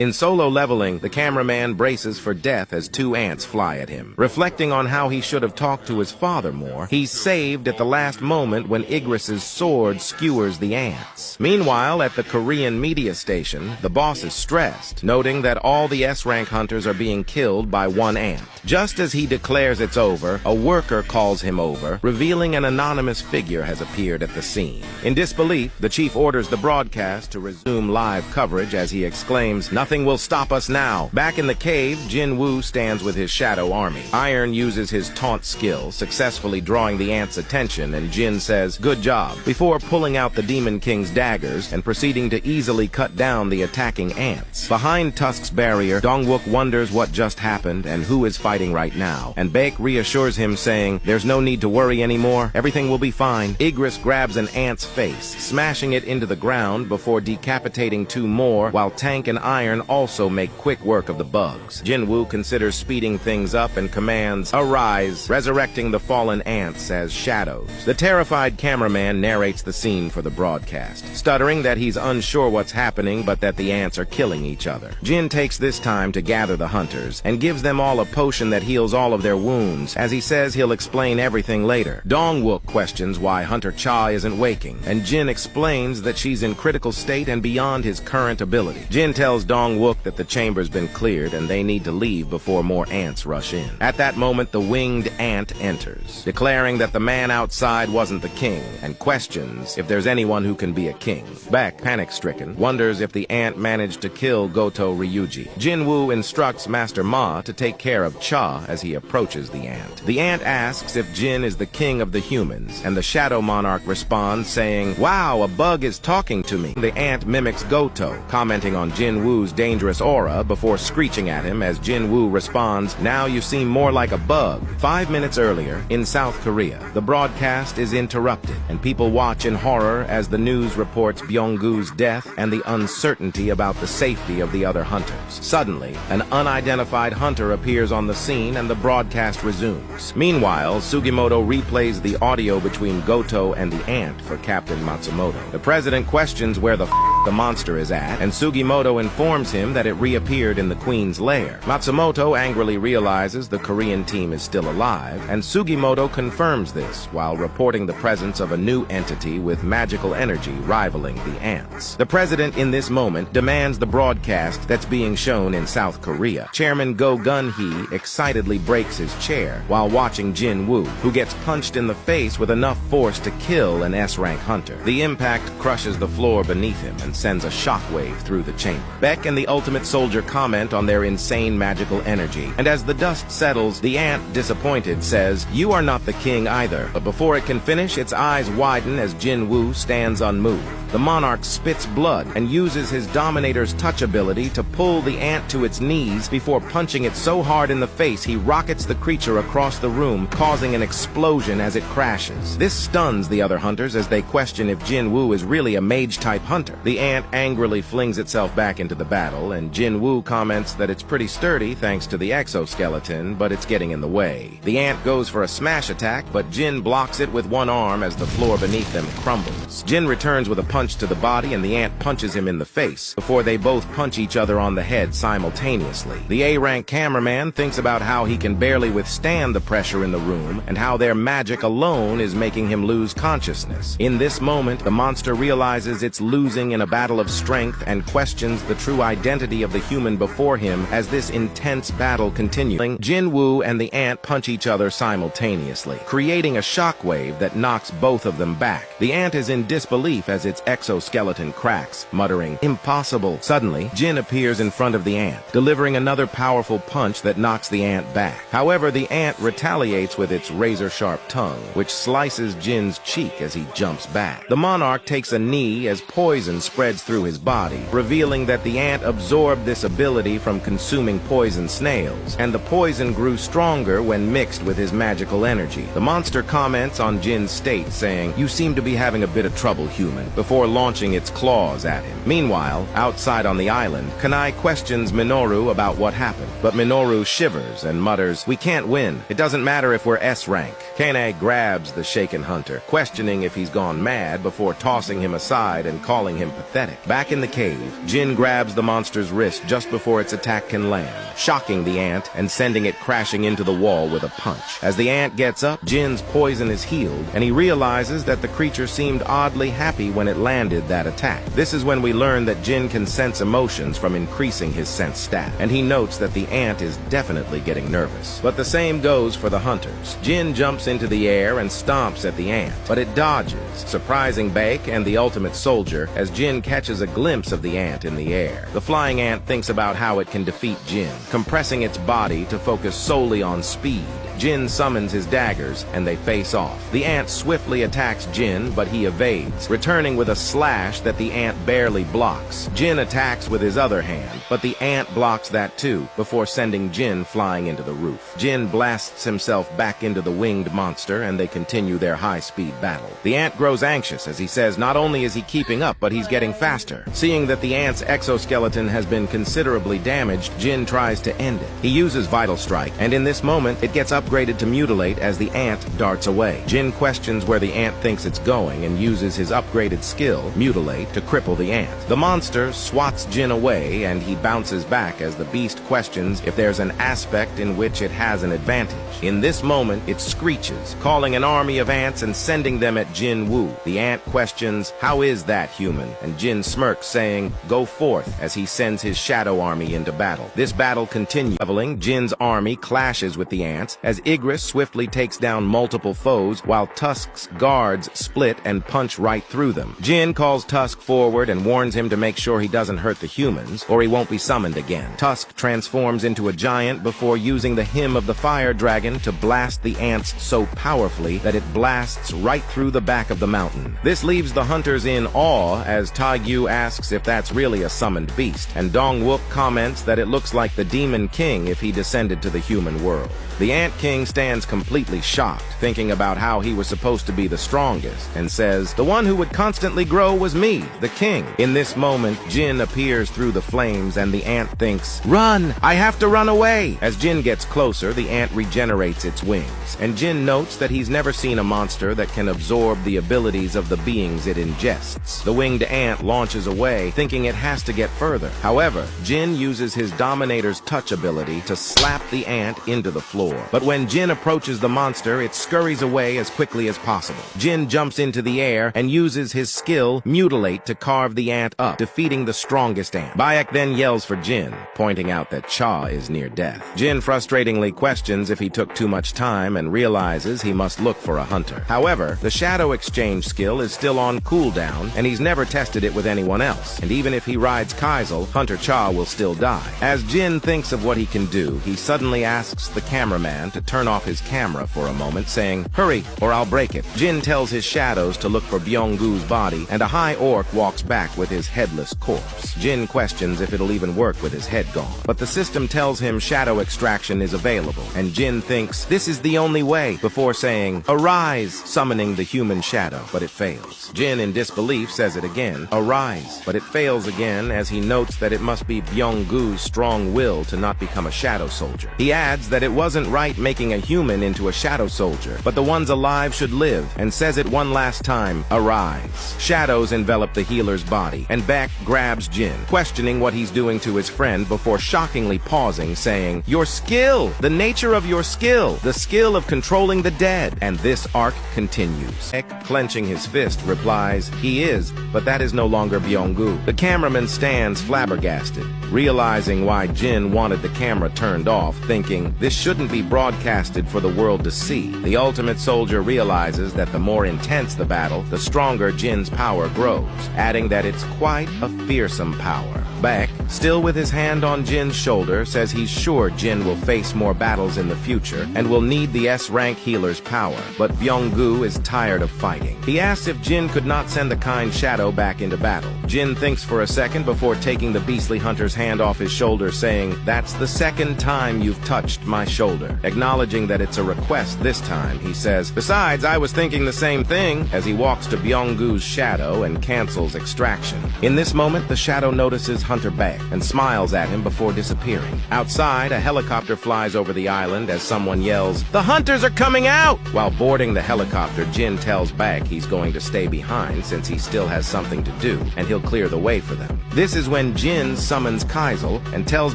In solo leveling, the cameraman braces for death as two ants fly at him. Reflecting on how he should have talked to his father more, he's saved at the last moment when Igris's sword skewers the ants. Meanwhile, at the Korean media station, the boss is stressed, noting that all the S-rank hunters are being killed by one ant. Just as he declares it's over, a worker calls him over, revealing an anonymous figure has appeared at the scene. In disbelief, the chief orders the broadcast to resume live coverage as he exclaims, "Nothing will stop us now." Back in the cave, Jin Woo stands with his shadow army. Iron uses his taunt skill, successfully drawing the ants' attention, and Jin says, "Good job," before pulling out the Demon King's daggers and proceeding to easily cut down the attacking ants. Behind Tusk's barrier, Dongwook wonders what just happened and who is fighting right now, and Baek reassures him saying, "There's no need to worry anymore, everything will be fine." Igris grabs an ant's face, smashing it into the ground before decapitating two more, while Tank and Iron also make quick work of the bugs. Jin Woo considers speeding things up and commands, "Arise," resurrecting the fallen ants as shadows. The terrified cameraman narrates the scene for the broadcast, stuttering that he's unsure what's happening but that the ants are killing each other. Jin takes this time to gather the hunters and gives them all a potion that heals all of their wounds, as he says he'll explain everything later. Dongwook questions why Hunter Cha isn't waking, and Jin explains that she's in critical state and beyond his current ability. Jin tells Dongwook that the chamber's been cleared and they need to leave before more ants rush in. At that moment, the winged ant enters, declaring that the man outside wasn't the king, and questions if there's anyone who can be a king. Baek, panic-stricken, wonders if the ant managed to kill Goto Ryuji. Jin Woo instructs Master Ma to take care of Cha as he approaches the ant. The ant asks if Jin is the king of the humans, and the Shadow Monarch responds saying, "Wow, a bug is talking to me." The ant mimics Goto, commenting on Jin Woo's dangerous aura before screeching at him as Jin Woo responds, "Now you seem more like a bug." 5 minutes earlier, in South Korea, the broadcast is interrupted, and people watch in horror as the news reports Byung-goo's death and the uncertainty about the safety of the other hunters. Suddenly, an unidentified hunter appears on the scene and the broadcast resumes. Meanwhile, Sugimoto replays the audio between Goto and the ant for Captain Matsumoto. The president questions where the monster is at, and Sugimoto informs him that it reappeared in the Queen's lair. Matsumoto angrily realizes the Korean team is still alive, and Sugimoto confirms this while reporting the presence of a new entity with magical energy rivaling the ants. The president in this moment demands the broadcast that's being shown in South Korea. Chairman Go Gun-hee excitedly breaks his chair while watching Jin Woo, who gets punched in the face with enough force to kill an S-rank hunter. The impact crushes the floor beneath him and sends a shockwave through the chamber. Baek and the Ultimate Soldier comment on their insane magical energy, and as the dust settles, the ant, disappointed, says, "You are not the king either." But before it can finish, its eyes widen as Jin Woo stands unmoved. The monarch spits blood and uses his Dominator's touch ability to pull the ant to its knees before punching it so hard in the face he rockets the creature across the room, causing an explosion as it crashes. This stuns the other hunters as they question if Jin Woo is really a mage-type hunter. The ant angrily flings itself back into the battle, and Jin Woo comments that it's pretty sturdy thanks to the exoskeleton, but it's getting in the way. The ant goes for a smash attack, but Jin blocks it with one arm as the floor beneath them crumbles. Jin returns with a punch to the body, and the ant punches him in the face before they both punch each other on the head simultaneously. The A-rank cameraman thinks about how he can barely withstand the pressure in the room and how their magic alone is making him lose consciousness. In this moment, the monster realizes it's losing in a battle of strength and questions the true identity of the human before him as this intense battle continues. Jin Woo and the ant punch each other simultaneously, creating a shockwave that knocks both of them back. The ant is in disbelief as its exoskeleton cracks, muttering, "Impossible." Suddenly, Jin appears in front of the ant, delivering another powerful punch that knocks the ant back. However, the ant retaliates with its razor-sharp tongue, which slices Jin's cheek as he jumps back. The monarch takes a knee as poison spreads through his body, revealing that the ant absorbed this ability from consuming poison snails, and the poison grew stronger when mixed with his magical energy. The monster comments on Jin's state, saying, "You seem to be having a bit of trouble, human," before before launching its claws at him. Meanwhile, outside on the island, Kanai questions Minoru about what happened, but Minoru shivers and mutters, "We can't win. It doesn't matter if we're S rank." Kanai grabs the shaken hunter, questioning if he's gone mad before tossing him aside and calling him pathetic. Back in the cave, Jin grabs the monster's wrist just before its attack can land, shocking the ant and sending it crashing into the wall with a punch. As the ant gets up, Jin's poison is healed, and he realizes that the creature seemed oddly happy when it landed that attack. This is when we learn that Jin can sense emotions from increasing his sense stat, and he notes that the ant is definitely getting nervous. But the same goes for the hunters. Jin jumps into the air and stomps at the ant, but it dodges, surprising Baek and the ultimate soldier as Jin catches a glimpse of the ant in the air. The flying ant thinks about how it can defeat Jin, compressing its body to focus solely on speed. Jin summons his daggers, and they face off. The ant swiftly attacks Jin, but he evades, returning with a slash that the ant barely blocks. Jin attacks with his other hand, but the ant blocks that too, before sending Jin flying into the roof. Jin blasts himself back into the winged monster, and they continue their high-speed battle. The ant grows anxious as he says not only is he keeping up, but he's getting faster. Seeing that the ant's exoskeleton has been considerably damaged, Jin tries to end it. He uses Vital Strike, and in this moment, it gets upgraded to Mutilate as the ant darts away. Jin questions where the ant thinks it's going and uses his upgraded skill, Mutilate, to cripple the ant. The monster swats Jin away, and he bounces back as the beast questions if there's an aspect in which it has an advantage. In this moment, it screeches, calling an army of ants and sending them at Jin Woo. The ant questions, "How is that, human?" And Jin smirks, saying, "Go forth," as he sends his shadow army into battle. This battle continues. Leveling, Jin's army clashes with the ants as Igris swiftly takes down multiple foes while Tusk's guards split and punch right through them. Jin calls Tusk forward and warns him to make sure he doesn't hurt the humans or he won't be summoned again. Tusk transforms into a giant before using the Hymn of the Fire Dragon to blast the ants so powerfully that it blasts right through the back of the mountain. This leaves the hunters in awe as Taegyu asks if that's really a summoned beast, and Dong-wook comments that it looks like the Demon King if he descended to the human world. The Ant King stands completely shocked, thinking about how he was supposed to be the strongest, and says, "The one who would constantly grow was me, the king." In this moment, Jin appears through the flames, and the ant thinks, "Run! I have to run away!" As Jin gets closer, the ant regenerates its wings, and Jin notes that he's never seen a monster that can absorb the abilities of the beings it ingests. The winged ant launches away, thinking it has to get further. However, Jin uses his Dominator's touch ability to slap the ant into the floor. But when Jin approaches the monster, it scurries away as quickly as possible. Jin jumps into the air and uses his skill, Mutilate, to carve the ant up, defeating the strongest ant. Bayek then yells for Jin, pointing out that Cha is near death. Jin frustratingly questions if he took too much time and realizes he must look for a hunter. However, the Shadow Exchange skill is still on cooldown, and he's never tested it with anyone else. And even if he rides Kaisel, Hunter Cha will still die. As Jin thinks of what he can do, he suddenly asks the cameraman to turn off his camera for a moment, saying, "Hurry, or I'll break it." Jin tells his shadows to look for Byung-gu's body, and a high orc walks back with his headless corpse. Jin questions if it'll even work with his head gone, but the system tells him shadow extraction is available, and Jin thinks this is the only way, before saying, "Arise," summoning the human shadow, but it fails. Jin, in disbelief, says it again, "Arise," but it fails again as he notes that it must be Byung-gu's strong will to not become a shadow soldier. He adds that it wasn't right making a human into a shadow soldier, but the ones alive should live, and says it one last time, "Arise." Shadows envelop the healer's body, and Beck grabs Jin, questioning what he's doing to his friend before shockingly pausing, saying, "Your skill! The nature of your skill! The skill of controlling the dead!" And this arc continues. Beck, clenching his fist, replies, "He is, but that is no longer Byung-gu." The cameraman stands flabbergasted, realizing why Jin wanted the camera turned off, thinking, this shouldn't be broadcasted for the world to see. The ultimate soldier realizes that the more intense the battle, the stronger Jin's power grows, adding that it's quite a fearsome power. Baek, still with his hand on Jin's shoulder, says he's sure Jin will face more battles in the future and will need the S-rank healer's power, but Byung-gu is tired of fighting. He asks if Jin could not send the kind shadow back into battle. Jin thinks for a second before taking the beastly hunter's hand off his shoulder, saying, "That's the second time you've touched my shoulder." Acknowledging that it's a request this time, he says, "Besides, I was thinking the same thing," as he walks to Byung-gu's shadow and cancels extraction. In this moment, the shadow notices Hunter Baek and smiles at him before disappearing. Outside, a helicopter flies over the island as someone yells, "The hunters are coming out!" While boarding the helicopter, Jin tells Baek he's going to stay behind since he still has something to do, and he'll clear the way for them. This is when Jin summons Kaisel and tells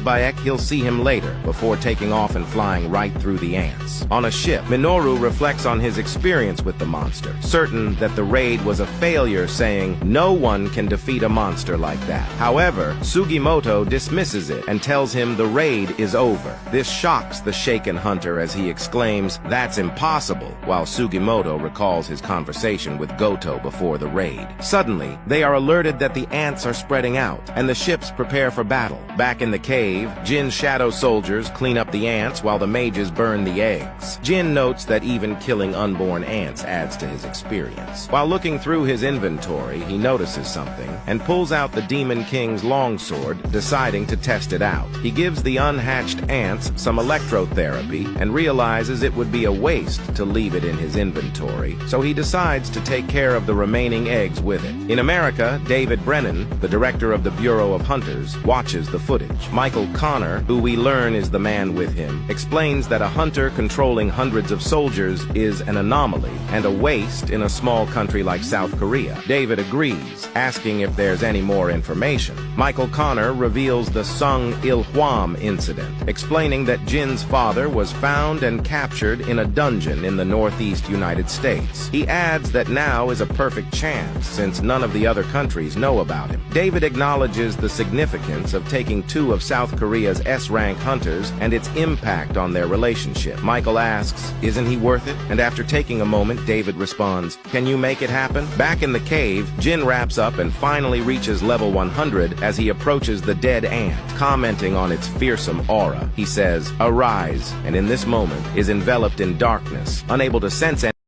Baek he'll see him later, before taking off and flying right through the ants. On a ship, Minoru reflects on his experience with the monster, certain that the raid was a failure, saying, "No one can defeat a monster like that." However, Sugimoto dismisses it and tells him the raid is over. This shocks the shaken hunter as he exclaims, "That's impossible," while Sugimoto recalls his conversation with Goto before the raid. Suddenly, they are alerted that the ants are spreading out, and the ships prepare for battle. Back in the cave, Jin's shadow soldiers clean up the ants while the mages burn the eggs. Jin notes that even killing unborn ants adds to his experience. While looking through his inventory, he notices something and pulls out the Demon King's longsword, deciding to test it out. He gives the unhatched ants some electrotherapy and realizes it would be a waste to leave it in his inventory, so he decides to take care of the remaining eggs with it. In America, David Brennan, the director of the Bureau of Hunters, watches the footage. Michael Connor, who we learn is the man with him, explains that a hunter controlling hundreds of soldiers is an anomaly and a waste in a small country like South Korea. David agrees, asking if there's any more information. Michael Connor reveals the Sung Il-hwam incident, explaining that Jin's father was found and captured in a dungeon in the northeast United States. He adds that now is a perfect chance, since none of the other countries know about him. David acknowledges the significance of taking two of South Korea's S-rank hunters and its impact on their relationship. Michael asks, "Isn't he worth it?" And after taking a moment, David responds, "Can you make it happen?" Back in the cave, Jin wraps up and finally reaches level 100 as he approaches the dead ant. Commenting on its fearsome aura, he says, "Arise," and in this moment is enveloped in darkness, unable to sense anything.